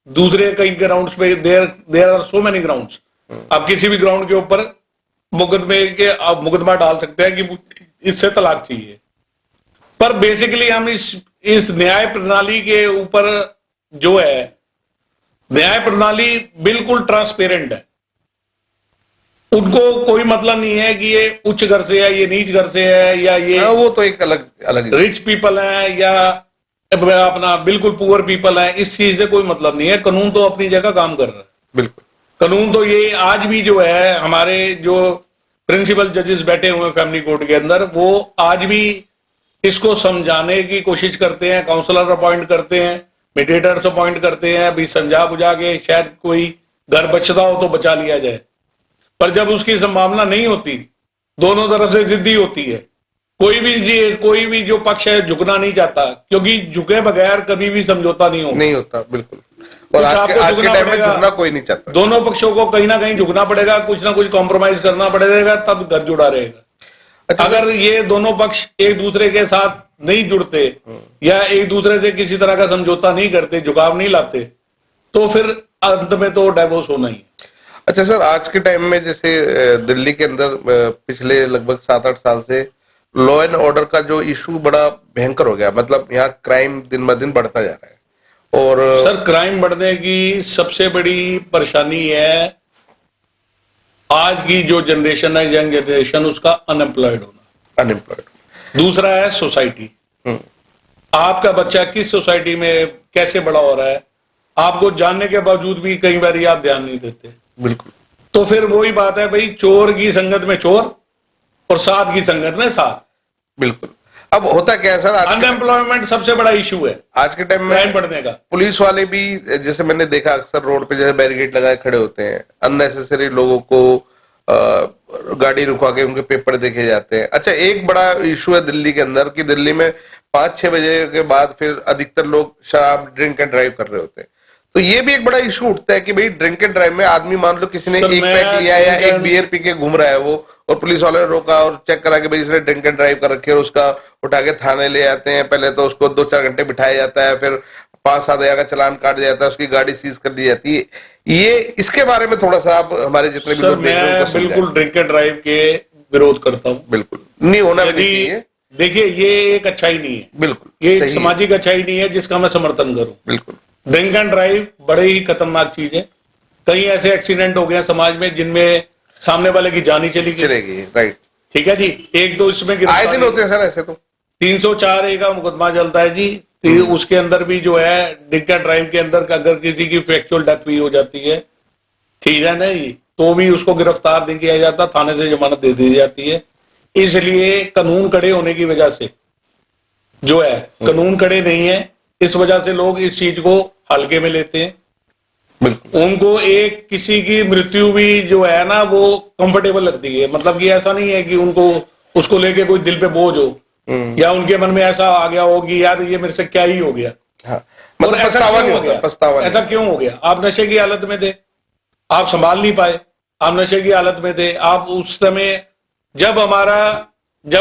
दूसरे कई ग्राउंड्स पे there are so many grounds, आप किसी भी ग्राउंड के ऊपर आप मुकदमा डाल सकते हैं कि इससे तलाक चाहिए। पर बेसिकली हम इस न्याय प्रणाली के ऊपर जो है, न्याय प्रणाली बिल्कुल ट्रांसपेरेंट है। उनको कोई मतलब नहीं है कि ये उच्च घर से है, ये नीच घर से है, या ये वो तो एक अलग अलग रिच पीपल है या अपना बिल्कुल पुअर पीपल है, इस चीज से कोई मतलब नहीं है। कानून तो अपनी जगह काम कर रहा है। बिल्कुल। कानून तो ये आज भी जो है, हमारे जो प्रिंसिपल जजेस बैठे हुए हैं फैमिली कोर्ट के अंदर, वो आज भी इसको समझाने की कोशिश करते हैं, काउंसलर अपॉइंट करते हैं, मीडिएटर्स अपॉइंट करते हैं, अभी समझा बुझा के शायद कोई घर बचता हो तो बचा लिया जाए। पर जब उसकी संभावना नहीं होती, दोनों तरफ से जिद्दी होती है, कोई भी जो पक्ष है झुकना नहीं चाहता, क्योंकि झुके बगैर कभी भी समझौता नहीं होता। बिल्कुल। और आज के टाइम में झुकना कोई नहीं चाहता। दोनों पक्षों को कहीं ना कहीं झुकना पड़ेगा, कुछ ना कुछ कॉम्प्रोमाइज करना पड़ेगा, तब घर जुड़ा रहेगा। अच्छा, अगर ये दोनों पक्ष एक दूसरे के साथ नहीं जुड़ते या एक दूसरे से किसी तरह का समझौता नहीं करते, झुकाव नहीं लाते, तो फिर अंत में तो डाइवोर्स होना ही। अच्छा सर, आज के टाइम में जैसे दिल्ली के अंदर पिछले लगभग 7-8 साल से लॉ एंड ऑर्डर का जो इशू बड़ा भयंकर हो गया, मतलब यहाँ क्राइम दिन ब दिन बढ़ता जा रहा है। और सर क्राइम बढ़ने की सबसे बड़ी परेशानी है आज की जो जनरेशन है, यंग जनरेशन, उसका अनएम्प्लॉयड होना। दूसरा है सोसाइटी। आपका बच्चा किस सोसाइटी में कैसे बड़ा हो रहा है, आपको जानने के बावजूद भी कई बार आप ध्यान नहीं देते। बिल्कुल। तो फिर वही बात है भाई, चोर की संगत में चोर और साथ की संगत में साथ। बिल्कुल। अब होता क्या है सर, अनएम्प्लॉयमेंट सबसे बड़ा इशू है आज के टाइम में बढ़ने का। पुलिस वाले भी, जैसे मैंने देखा अक्सर रोड पे जैसे बैरिकेड लगाए खड़े होते हैं, अननेसेसरी लोगों को गाड़ी रुकवा के उनके पेपर देखे जाते हैं। अच्छा, एक बड़ा इशू है दिल्ली के अंदर कि दिल्ली में 5-6 बजे के बाद फिर अधिकतर लोग शराब ड्रिंक एंड ड्राइव कर रहे होते हैं। तो ये भी एक बड़ा इशू उठता है कि भाई ड्रिंक एंड ड्राइव में आदमी, मान लो किसी ने एक पैक लिया या एक बियर पी के घूम रहा है वो, और पुलिस वाले ने रोका और चेक करा कि भाई इसने ड्रिंक एंड ड्राइव कर रखी है, और उसका उठा के थाने ले आते हैं। पहले तो उसको 2-4 घंटे बिठाया जाता है, फिर 5-7 हजार का चालान काट दिया जाता है, उसकी गाड़ी सीज कर दी जाती है। ये इसके बारे में थोड़ा सा आप हमारे जितने भी लोग देख रहे हैं, बिल्कुल ड्रिंक एंड ड्राइव के विरोध करता हूँ। बिल्कुल नहीं होना भी चाहिए। देखिए ये एक अच्छाई नहीं है, बिल्कुल ये एक सामाजिक अच्छाई नहीं है जिसका मैं समर्थन करूं। बिल्कुल। ड्रिंक एंड ड्राइव बड़े ही खतरनाक चीज है। कई ऐसे एक्सीडेंट हो गए समाज में जिनमें सामने वाले की जान ही चली गई। राइट, ठीक है जी। एक तो इसमें आए दिन होते हैं सर ऐसे। तो 304A का मुकदमा चलता है जी। उसके अंदर भी जो है ड्रिंक एंड ड्राइव के अंदर अगर किसी की फैक्चुअल डेथ भी हो जाती है, ठीक है ना जी, तो भी उसको गिरफ्तार नहीं किया जाता, थाने से जमानत दे दी जाती है। इसलिए कानून कड़े होने की वजह से जो है, कानून कड़े नहीं है, इस वजह से लोग इस चीज को हल्के में लेते हैं। उनको एक किसी की मृत्यु भी जो है ना वो कंफर्टेबल लगती है। मतलब कि ऐसा नहीं है कि उनको उसको लेके कोई दिल पे बोझ हो या उनके मन में ऐसा आ गया हो कि यार ये मेरे से क्या ही हो गया। हाँ, मतलब पछतावा नहीं होगा, पछतावा ऐसा क्यों हो गया? आप नशे की हालत में थे, आप संभाल नहीं पाए, आप नशे की हालत में थे। आप उस समय जब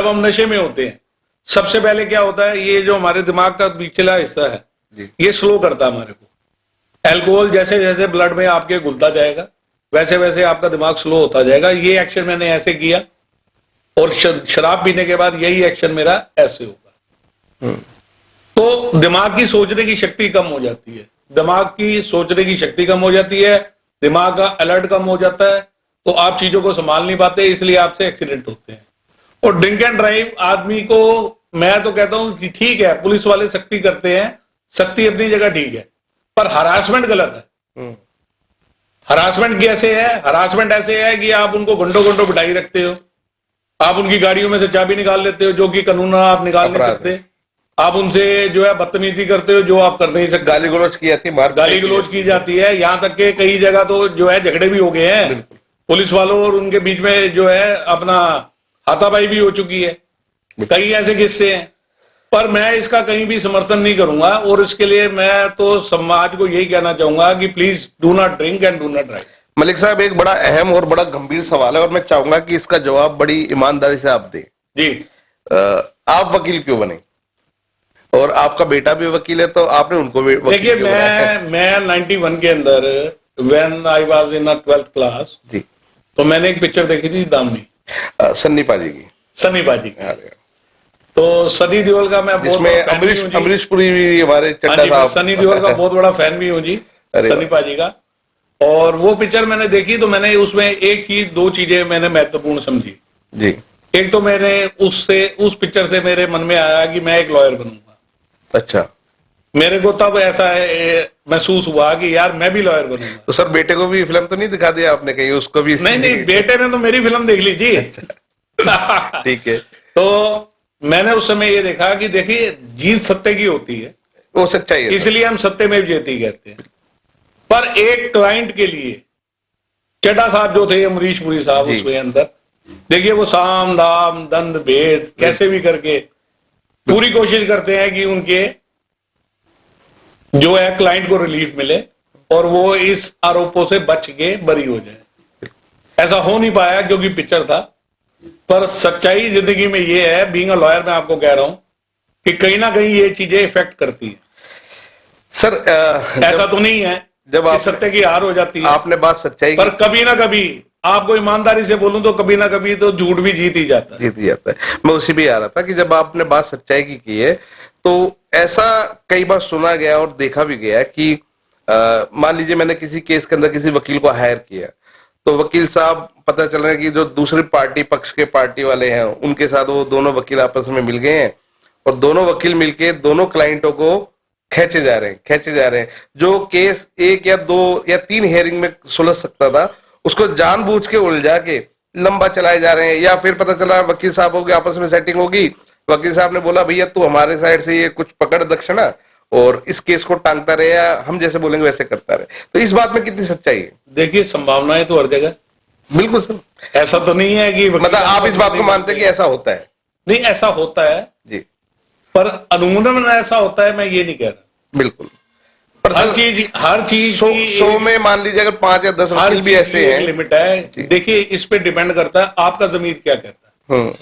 हम नशे में होते हैं सबसे पहले क्या होता है, ये जो हमारे दिमाग का पिछला हिस्सा है जी। ये स्लो करता है हमारे को। अल्कोहल जैसे जैसे ब्लड में आपके घुलता जाएगा वैसे वैसे आपका दिमाग स्लो होता जाएगा। ये एक्शन मैंने ऐसे किया और शराब पीने के बाद यही एक्शन मेरा ऐसे होगा। तो दिमाग की सोचने की शक्ति कम हो जाती है, दिमाग की सोचने की शक्ति कम हो जाती है, दिमाग का अलर्ट कम हो जाता है, तो आप चीजों को संभाल नहीं पाते, इसलिए आपसे एक्सीडेंट होते हैं। और ड्रिंक एंड ड्राइव आदमी को, मैं तो कहता हूं कि ठीक है पुलिस वाले सख्ती करते हैं, सख्ती अपनी जगह ठीक है, पर हरासमेंट गलत है। हरासमेंट कैसे है? हरासमेंट ऐसे है कि आप उनको घंटों घंटों बिठाई रखते हो, आप उनकी गाड़ियों में से चाबी निकाल लेते हो जो कि कानून आप निकाल नहीं सकते, आप उनसे जो है बदतमीजी करते हो जो आप कर नहीं सकते, गाली गलौज की जाती है, गाली गलौज की जाती है, यहां तक के कई जगह तो जो है झगड़े भी हो गए हैं पुलिस वालों और उनके बीच में, जो है अपना हाथापाई भी हो चुकी है, कई ऐसे किस्से हैं। पर मैं इसका कहीं भी समर्थन नहीं करूंगा और इसके लिए मैं तो समाज को यही कहना चाहूंगा कि please do not drink and do not drive. Malik साहब, एक बड़ा अहम और बड़ा गंभीर सवाल है और मैं चाहूंगा कि इसका जवाब बड़ी ईमानदारी से आप दें। जी। आप वकील क्यों बने? और आपका बेटा भी वकील है, तो आपने उनको भी वकील देखिए, क्यों बनाया? मैं 91 के अंदर when I was in 12th class जी, तो मैंने एक पिक्चर देखी थी दामनी, सन्नी पाजी की। सनी पाजी की। अरे, तो सनी देओल का मैं बहुत जिसमें बड़ा fan भी हूं जी। अमरीश पुरी भी हमारे हाँ चड्डा जी, मैं साहब। सनी देओल का बहुत बड़ा फैन भी हूँ जी, अरे सनी पाजी का। और वो पिक्चर मैंने देखी तो मैंने उसमें एक चीज, दो चीजें मैंने महत्वपूर्ण समझी। जी। एक तो मैंने उस पिक्चर से मेरे मन में आया कि मैं एक लॉयर बनूंगा। अच्छा, मेरे को तब ऐसा महसूस हुआ कि यार मैं भी लॉयर बनूंगा। तो सर बेटे को भी फिल्म तो नहीं दिखा दिया आपने कहीं? उसको भी? नहीं, बेटे ने तो मेरी फिल्म देख ली जी। ठीक है। तो मैंने उस समय ये देखा कि देखिए, जीत सत्य की होती है, वो सच्चाई है, इसलिए हम सत्यमेव जयते कहते हैं। पर एक क्लाइंट के लिए चड्डा साहब जो थे, अमरीश पुरी साहब, जी। उसके अंदर देखिए वो साम दाम दंड भेद कैसे भी करके पूरी कोशिश करते हैं कि उनके जो है क्लाइंट को रिलीफ मिले और वो इस आरोपों से बच के बरी हो जाए। ऐसा हो नहीं पाया क्योंकि पिक्चर था, पर सच्चाई जिंदगी में ये है, बीइंग अ लॉयर मैं आपको कह रहा हूं कि कहीं ना कहीं ये चीजें इफेक्ट करती है। सर ऐसा तो नहीं है जब आप सत्य की हार हो जाती है, आपने बात सच्चाई पर कभी ना कभी, आपको ईमानदारी से बोलूं तो कभी ना कभी तो झूठ भी जीत ही जाता है। जीत जाता है। मैं उसी भी आ रहा था कि जब आपने बात सच्चाई की है, तो ऐसा कई बार सुना गया और देखा भी गया कि मान लीजिए मैंने किसी केस के अंदर किसी वकील को हायर किया, तो वकील साहब, पता चल रहा है कि जो दूसरी पार्टी, पक्ष के पार्टी वाले हैं, उनके साथ वो दोनों वकील आपस में मिल गए हैं और दोनों वकील मिलके दोनों क्लाइंटों को खेचे जा रहे हैं। जो केस 1 या 2 या 3 हियरिंग में सुलझ सकता था, उसको जानबूझ के उलझा के लंबा चलाए जा रहे हैं। या फिर पता चला वकील साहब होगी, आपस में सेटिंग होगी, वकील साहब ने बोला भैया तू हमारे साइड से ये कुछ पकड़ दक्षिणा और इस केस को टांगता रहे, या हम जैसे बोलेंगे वैसे करता रहे। तो इस बात में कितनी सच्चाई है? देखिए, संभावनाएं तो हर जगह, बिल्कुल सर। ऐसा तो नहीं है कि मतलब आप इस बात को मानते हैं कि ऐसा होता है? नहीं, ऐसा होता है जी, पर अनूमन ऐसा होता है, मैं ये नहीं कह रहा। बिल्कुल। पर हर चीज 100 में मान लीजिए अगर 5 या 10 वकील भी ऐसे हैं, लिमिट है। देखिए, इस पे डिपेंड करता है आपका जमीर क्या कहता है।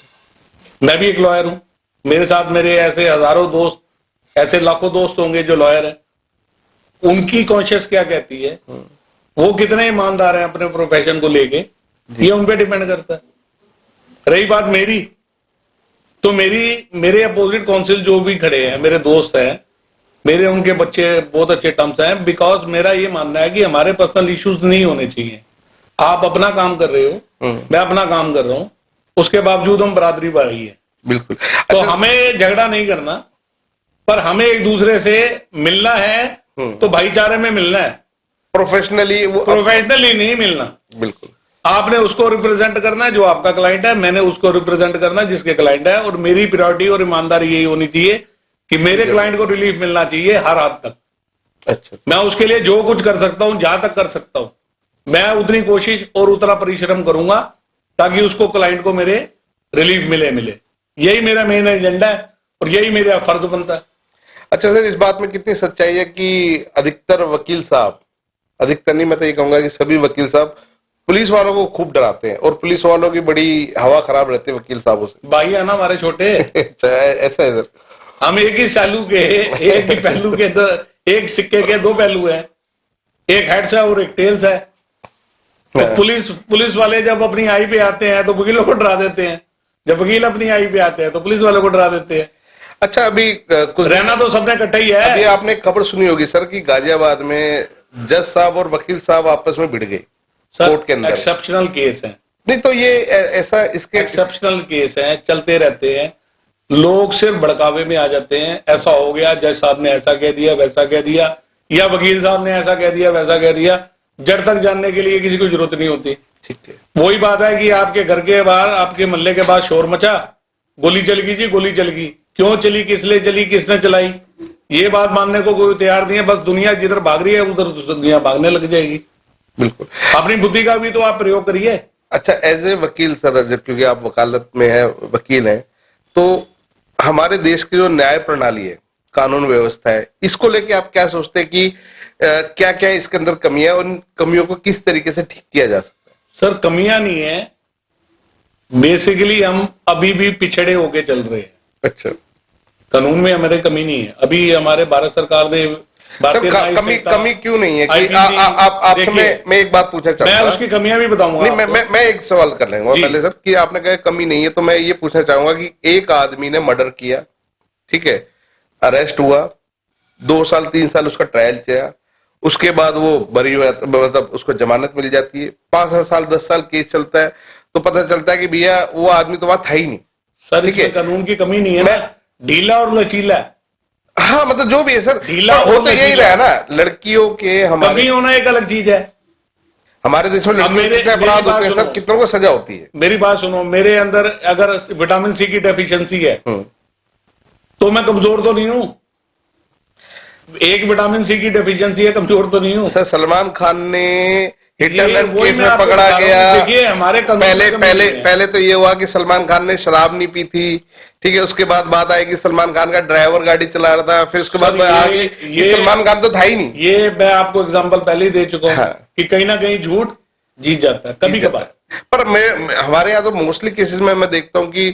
मैं भी एक लॉयर हूं, मेरे साथ मेरे ऐसे हजारों दोस्त, ऐसे लाखों दोस्त होंगे जो लॉयर हैं। उनकी कॉन्शियस क्या कहती है, वो कितने ईमानदार हैं अपने प्रोफेशन को लेके, ये उन पे डिपेंड करता है। रही बात मेरी, तो मेरे अपोजिट काउंसिल जो भी खड़े हैं, मेरे दोस्त हैं, मेरे उनके बच्चे बहुत अच्छे टर्म्स हैं, बिकॉज मेरा ये मानना है कि हमारे पर्सनल इश्यूज नहीं होने चाहिए। आप अपना काम कर रहे हो, मैं अपना काम कर रहा हूं, उसके बावजूद हम बरादरी भाई है। बिल्कुल। तो हमें झगड़ा नहीं करना, पर हमें एक दूसरे से मिलना है, तो भाईचारे में मिलना है, प्रोफेशनली नहीं मिलना। बिल्कुल। आपने उसको रिप्रेजेंट करना है जो आपका क्लाइंट है, मैंने उसको रिप्रेजेंट करना है जिसके क्लाइंट है, और मेरी प्रायोरिटी और ईमानदारी यही होनी चाहिए कि मेरे क्लाइंट को रिलीफ मिलना चाहिए हर हाथ तक। अच्छा। मैं उसके लिए जो कुछ कर सकता हूं, जहां तक कर सकता हूं, मैं उतनी कोशिश और उतना परिश्रम करूंगा ताकि उसको, क्लाइंट को मेरे रिलीफ मिले। यही मेरा मेन एजेंडा है और यही मेरा फर्ज बनता है। अच्छा सर, इस बात में कितनी सच्चाई है कि अधिकतर वकील साहब, अधिकतर नहीं, मैं तो ये कहूंगा कि सभी वकील साहब पुलिस वालों को खूब डराते हैं और पुलिस वालों की बड़ी हवा खराब रहती है वकील साहबों से। भाई है ना हमारे छोटे। अच्छा, ऐसा है सर। हम एक ही सालू के, एक ही पहलू के, तो एक सिक्के के दो पहलू है, एक हेड्स है और एक टेल्स है। तो पुलिस वाले जब अपनी आई पे आते हैं तो वकीलों को डरा देते हैं, जब वकील अपनी आई पे आते हैं तो पुलिस वालों को डरा देते हैं। अच्छा, अभी कुछ रहना तो सबने इकट्ठा ही है। अभी आपने खबर सुनी होगी सर कि गाजियाबाद में जज साहब और वकील साहब आपस में भिड़ गए कोर्ट के अंदर। एक्सेप्शनल केस है। नहीं तो ये ऐसा इसके एक्सेप्शनल केस है, चलते रहते हैं। लोग सिर्फ भड़कावे में आ जाते हैं, ऐसा हो गया, जज साहब ने ऐसा कह दिया, वैसा कह दिया, या वकील साहब ने ऐसा कह दिया, वैसा कह दिया। जड़ तक जानने के लिए किसी को जरूरत नहीं होती। ठीक है, वही बात है कि आपके घर के बाहर, आपके मोहल्ले के बाहर शोर मचा, गोली चल गई जी, गोली चल गई, क्यों चली, किस लिए चली, किसने चलाई, ये बात मानने को कोई तैयार नहीं है। बस दुनिया जिधर भाग रही है उधर दुनिया भागने लग जाएगी। बिल्कुल, अपनी बुद्धि का भी तो आप प्रयोग करिए। अच्छा, एज ए वकील सर, क्योंकि आप वकालत में है, वकील हैं, तो हमारे देश की जो न्याय प्रणाली है, कानून व्यवस्था है, इसको लेके आप क्या सोचते हैं कि क्या क्या इसके अंदर कमियां, उन कमियों को किस तरीके से ठीक किया जा सकता है? सर कमियां नहीं है, बेसिकली हम अभी भी पिछड़े होके चल रहे हैं। अच्छा, कानून में हमारे कमी नहीं है। अभी हमारे भारत सरकार ने कमी क्यों नहीं है कि आपसे मैं एक बात पूछना चाहूंगा। मैं उसकी कमियां भी बताऊंगा। नहीं, मैं एक सवाल कर लेंगे पहले सर कि आपने कहा कमी नहीं है, तो मैं ये पूछना चाहूंगा कि एक आदमी ने मर्डर किया, ठीक है, अरेस्ट हुआ, 2 साल 3 साल उसका ट्रायल चला, उसके बाद वो बरी हुआ, मतलब उसको जमानत मिल जाती है, 5 साल 10 साल केस चलता है, तो पता चलता है कि भैया वो आदमी तो वहां था ही नहीं। सर इसमें कानून की कमी नहीं है ना, ढीला और लचीला। हाँ, मतलब जो भी है सर, ढीला हो तो यही रहा है ना, लड़कियों के हमारे कमी होना एक अलग चीज है। हमारे देश में लड़कियों के कितने अपराध होते हैं सर, कितनों को सजा होती है। मेरी बात सुनो, मेरे अंदर अगर विटामिन सी की डेफिशिएंसी है तो मैं कमजोर तो नहीं हूं। एक विटामिन सी की डेफिशिएंसी है, कमजोर तो नहीं हूं। सर सलमान खान ने हिट एंड रन केस में पकड़ा गया। देखिए हमारे पहले तो ये हुआ कि सलमान खान ने शराब नहीं पी थी, ठीक है, उसके बाद बात आई कि सलमान खान का ड्राइवर गाड़ी चला रहा था, फिर उसके बाद आ गई कि सलमान खान तो था ही नहीं। ये मैं आपको एग्जांपल पहले ही दे चुका हूं कि कहीं ना कहीं झूठ जीत जाता है कभी कभार। पर हमारे यहाँ तो मोस्टली केसेस में मैं देखता हूँ कि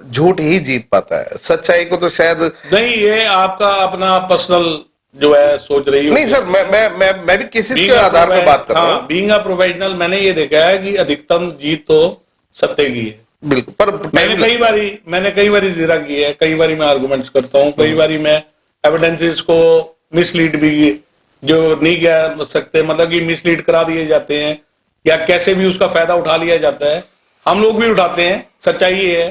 झूठ ही जीत पाता है, सच्चाई को तो शायद नहीं। ये आपका अपना पर्सनल जो है सोच रही हो। नहीं सर, मैं भी केसेस के आधार पर बात कर रहा हूँ। बीइंग अ प्रोफेशनल मैंने ये देखा है कि अधिकतम जीत तो सत्य की है। बिल्कुल, पर मैंने कई बारी जिक्र की है, कई बारी मैं आर्गुमेंट्स करता हूँ, कई बारी मैं एविडेंसेस को मिसलीड भी जो नहीं कह सकते, मतलब कि मिसलीड करा दिए जाते हैं या कैसे भी उसका फायदा उठा लिया जाता है। हम लोग भी उठाते हैं, सच्चाई ये है।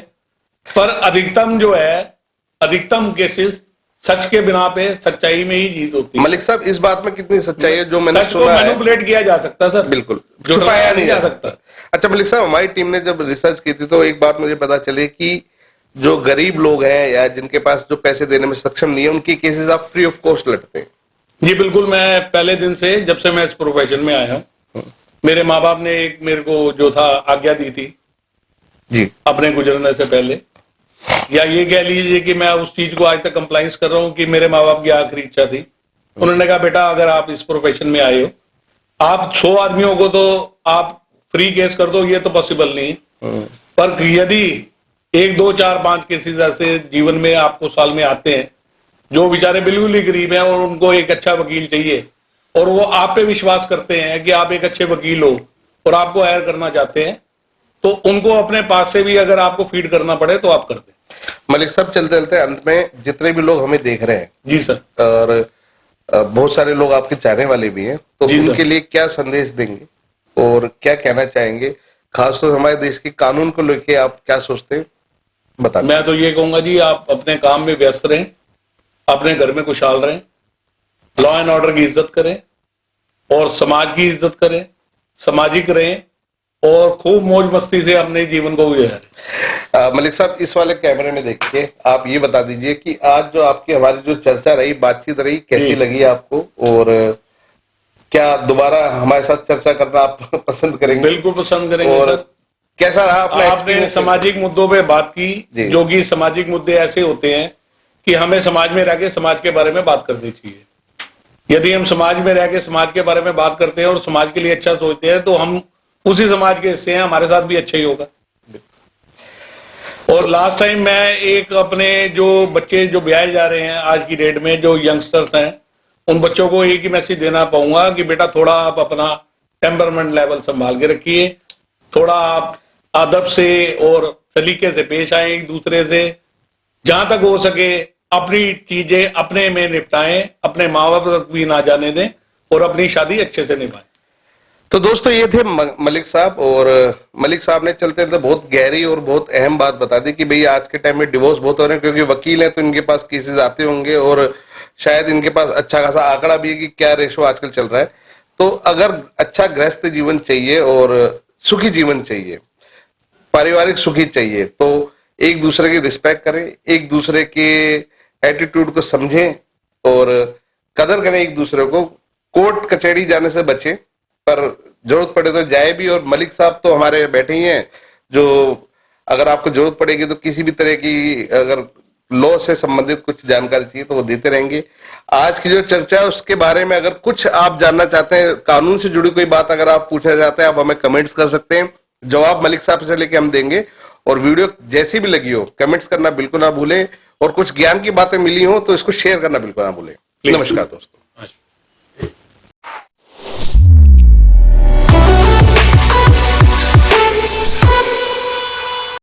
पर अधिकतम जो है, अधिकतम केसेस सच के बिना पे सच्चाई में ही जीत होती है। मलिक साहब, इस बात में कितनी सच्चाई है जो मैंने सुना है? मैनिपुलेट किया जा सकता है सर, बिल्कुल छुपाया नहीं जा सकता। अच्छा मलिक साहब, हमारी टीम ने जब रिसर्च की थी तो एक बात मुझे पता चली कि जो गरीब लोग हैं या जिनके पास जो पैसे देने में सक्षम नहीं है, उनकी केसेस आप फ्री ऑफ कॉस्ट लड़ते हैं। जी बिल्कुल, मैं पहले दिन से, जब से मैं इस प्रोफेशन में आया हूँ, मेरे माँ बाप ने एक मेरे को जो था आज्ञा दी थी जी अपने गुजरने से पहले, या ये कह लीजिए कि मैं उस चीज को आज तक कंप्लाइंस कर रहा हूं कि मेरे माँ बाप की आखिरी इच्छा थी। उन्होंने कहा बेटा अगर आप इस प्रोफेशन में आए हो, आप 100 आदमियों को तो आप फ्री केस कर दो, ये तो पॉसिबल नहीं, पर यदि 1 2 4 5 केसेस ऐसे जीवन में आपको साल में आते हैं जो बेचारे बिल्कुल ही गरीब हैं और उनको एक अच्छा वकील चाहिए और वो आप पे विश्वास करते हैं कि आप एक अच्छे वकील हो और आपको हायर करना चाहते हैं, तो उनको अपने पास से भी अगर आपको फीड करना पड़े तो आप कर दें। मलिक साहब, चलते चलते अंत में जितने भी लोग हमें देख रहे हैं जी सर, और बहुत सारे लोग आपके चाहने वाले भी हैं, तो उनके लिए क्या संदेश देंगे और क्या कहना चाहेंगे, खासतौर हमारे देश के कानून को लेके आप क्या सोचते हैं बता। मैं तो ये कहूंगा जी, आप अपने काम में व्यस्त रहें, अपने घर में खुशहाल रहें, लॉ एंड ऑर्डर की इज्जत करें और समाज की इज्जत करें, सामाजिक रहें और खूब मौज मस्ती से अपने जीवन को गुजारें। मलिक साहब, इस वाले कैमरे में देख के आप ये बता दीजिए कि आज जो आपकी हमारी जो चर्चा रही, बातचीत रही, कैसी लगी आपको और क्या दोबारा हमारे साथ चर्चा करना आप पसंद करेंगे? बिल्कुल पसंद करेंगे और सर। कैसा रहा अपना आपने सामाजिक मुद्दों पे बात की, जो कि सामाजिक मुद्दे ऐसे होते हैं कि हमें समाज में रह के समाज के बारे में बात करनी चाहिए। यदि हम समाज में रह के समाज के बारे में बात करते हैं और समाज के लिए अच्छा सोचते हैं तो हम उसी समाज के हिस्से हैं, हमारे साथ भी अच्छा ही होगा। और लास्ट टाइम मैं एक अपने जो बच्चे जो ब्याहे जा रहे हैं आज की डेट में, जो यंगस्टर्स हैं, उन बच्चों को एक ही मैसेज देना पाऊंगा कि बेटा थोड़ा आप अपना टेम्परमेंट लेवल संभाल के रखिए, थोड़ा आप अदब से और सलीके से पेश आए एक दूसरे से, जहां तक हो सके अपनी चीजें अपने में निपटाएं, अपने माँ बाप तक भी ना जाने दें और अपनी शादी अच्छे से निभाएं। तो दोस्तों ये थे मलिक साहब, और मलिक साहब ने चलते चलते बहुत गहरी और बहुत अहम बात बता दी कि भाई आज के टाइम में डिवोर्स बहुत हो रहे हैं, क्योंकि वकील हैं तो इनके पास केसेस आते होंगे और शायद इनके पास अच्छा खासा आंकड़ा भी है कि क्या रेशो आजकल चल रहा है। तो अगर अच्छा गृहस्थ जीवन चाहिए और सुखी जीवन चाहिए, पारिवारिक सुखी चाहिए, तो एक दूसरे की रिस्पेक्ट करें, एक दूसरे के एटीट्यूड को समझें और कदर करें एक दूसरे को। कोर्ट कचहरी जाने से बचें, पर जरूरत पड़े तो जाए भी। और मलिक साहब तो हमारे बैठे ही हैं, जो अगर आपको जरूरत पड़ेगी तो किसी भी तरह की अगर लॉ से संबंधित कुछ जानकारी चाहिए तो वो देते रहेंगे। आज की जो चर्चा है उसके बारे में अगर कुछ आप जानना चाहते हैं, कानून से जुड़ी कोई बात अगर आप पूछना चाहते हैं, आप हमें कमेंट्स कर सकते हैं, जवाब मलिक साहब से लेके हम देंगे। और वीडियो जैसी भी लगी हो कमेंट्स करना बिल्कुल ना भूलें, और कुछ ज्ञान की बातें मिली हो तो इसको शेयर करना बिल्कुल ना भूलें। नमस्कार दोस्तों।